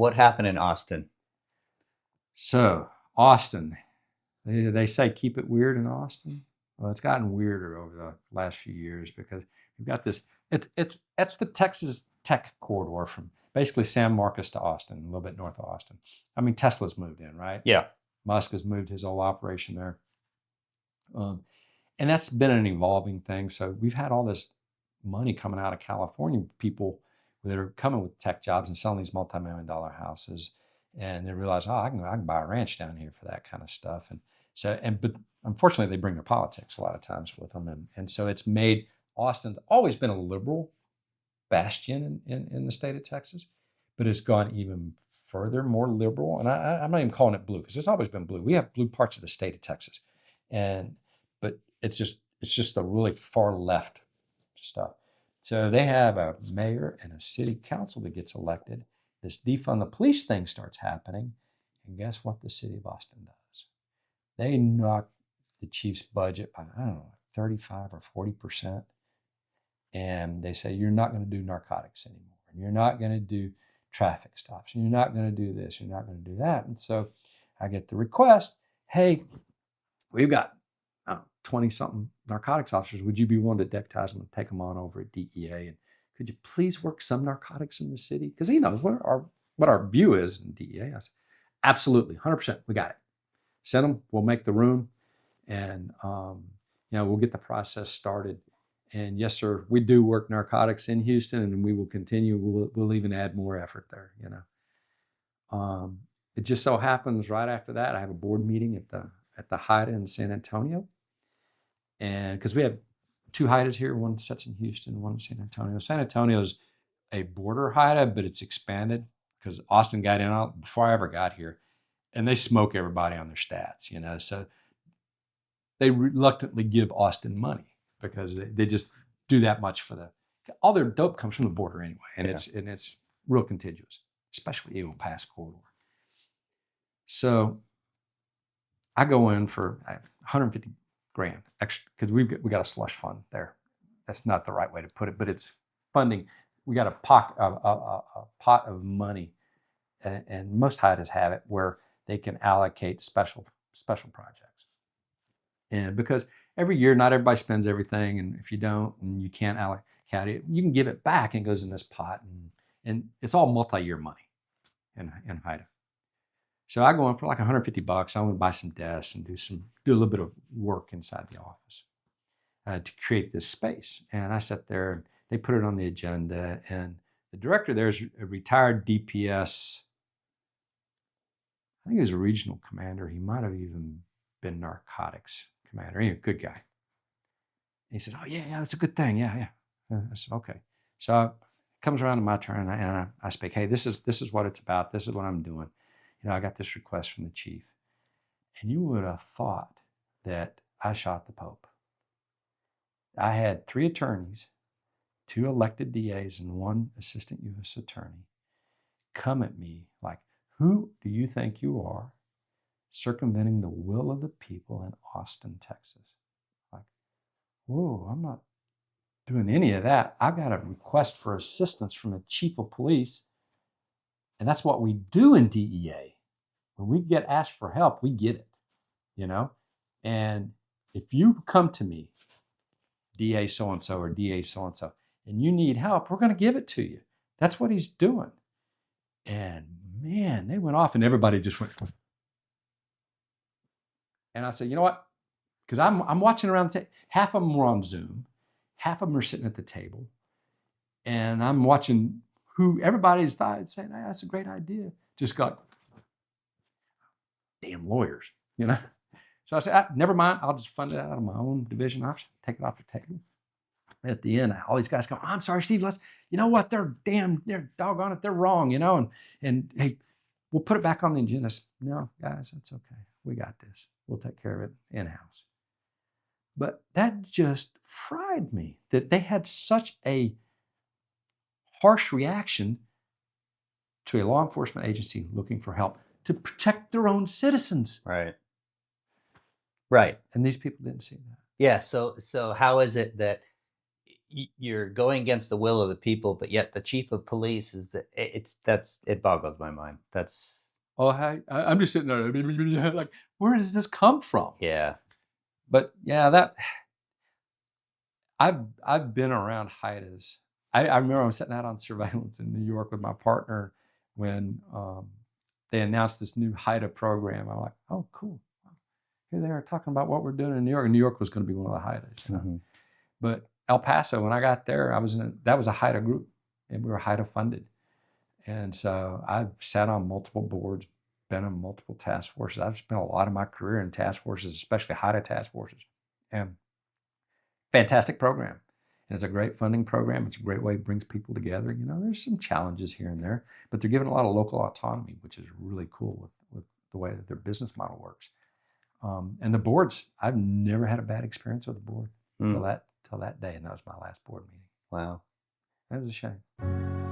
What happened in Austin? So, Austin, they say keep it weird in Austin. Well, it's gotten weirder over the last few years because we've got this. It's the Texas tech corridor from basically San Marcos to Austin, a little bit north of Austin. I mean, Tesla's moved in, right? Yeah. Musk has moved his whole operation there, um, and that's been an evolving thing. So we've had all this money coming out of California, people that are coming with tech jobs and selling these multi-million-dollar houses, and they realize, oh, I can buy a ranch down here for that kind of stuff. And so, but unfortunately, they bring their politics a lot of times with them, and so it's made Austin's always been a liberal bastion in the state of Texas, but it's gone even further, more liberal. And I'm not even calling it blue because it's always been blue. We have blue parts of the state of Texas, and but it's just the really far left stuff. So they have a mayor and a city council that gets elected. This defund the police thing starts happening, and guess what? The city of Austin does. They knock the chief's budget by, I don't know, 35 or 40%. And they say, you're not going to do narcotics anymore. And you're not going to do traffic stops. And you're not going to do this. You're not going to do that. And so I get the request, hey, we've got 20 something narcotics officers. Would you be willing to deputize them and take them on over at DEA? And could you please work some narcotics in the city? Because he knows what our view is in DEA. I said, absolutely, 100%. We got it. Send them. We'll make the room. And, we'll get the process started. And yes, sir, we do work narcotics in Houston, and we will continue. We'll even add more effort there. It just so happens right after that, I have a board meeting at the HIDA in San Antonio, and because we have two HIDAs here, one sits in Houston, one in San Antonio. San Antonio is a border HIDA, but it's expanded because Austin got in before I ever got here, and they smoke everybody on their stats. So they reluctantly give Austin money because they just do that much for all their dope comes from the border anyway, and it's real contiguous, especially Eagle Pass corridor. So I go in for 150 grand extra because we got a slush fund there. That's not the right way to put it, but it's funding. We got a pot of money, and most HIDAs have it where they can allocate special projects, and because every year, not everybody spends everything, and if you don't, and you can't allocate it, you can give it back, and it goes in this pot, and it's all multi-year money in HIDA. So I go in for like $150. I want to buy some desks and do a little bit of work inside the office to create this space. And I sat there, and they put it on the agenda, and the director there is a retired DPS. I think he was a regional commander. He might have even been narcotics commander. Anyway, good guy. He said, "Oh yeah, that's a good thing. Yeah." I said, "Okay." So it comes around to my turn, and I speak. Hey, this is what it's about. This is what I'm doing. I got this request from the chief, and you would have thought that I shot the Pope. I had 3 attorneys, 2 elected DAs, and 1 assistant U.S. attorney come at me like, "Who do you think you are, circumventing the will of the people in Austin, Texas?" Like, whoa, I'm not doing any of that. I've got a request for assistance from the chief of police, and that's what we do in DEA. When we get asked for help, we get it, And if you come to me, DA so-and-so or DA so-and-so, and you need help, we're going to give it to you. That's what he's doing. And man, they went off, and everybody just went. And I said, you know what? Because I'm watching around the table. Half of them were on Zoom. Half of them are sitting at the table. And I'm watching who everybody's saying, hey, that's a great idea. Just got damn lawyers, So I said, never mind. I'll just fund it out of my own division. I'll take it off the table. At the end, all these guys go, I'm sorry, Steve, you know what? They're doggone it. They're wrong, and hey, we'll put it back on the agenda. I said, no, guys, that's okay. We got this. We'll take care of it in-house. But that just fried me that they had such a harsh reaction to a law enforcement agency looking for help to protect their own citizens. Right. And these people didn't see that. Yeah. So how is it that you're going against the will of the people, but yet the chief of police is it boggles my mind. That's Oh, hi. I'm just sitting there like, where does this come from? yeah. But yeah, that I've been around HIDAs. I remember I was sitting out on surveillance in New York with my partner when they announced this new HIDA program. I'm like, oh, cool. Here they are talking about what we're doing in New York. And New York was going to be one of the HIDAs. You know? Mm-hmm. But El Paso, when I got there, that was a HIDA group, and we were HIDA funded. And so I've sat on multiple boards, been on multiple task forces. I've spent a lot of my career in task forces, especially HIDA task forces. And fantastic program. And it's a great funding program. It's a great way it brings people together. You know, there's some challenges here and there, but they're given a lot of local autonomy, which is really cool with the way that their business model works. And the boards, I've never had a bad experience with the board till that day, and that was my last board meeting. Wow. That was a shame.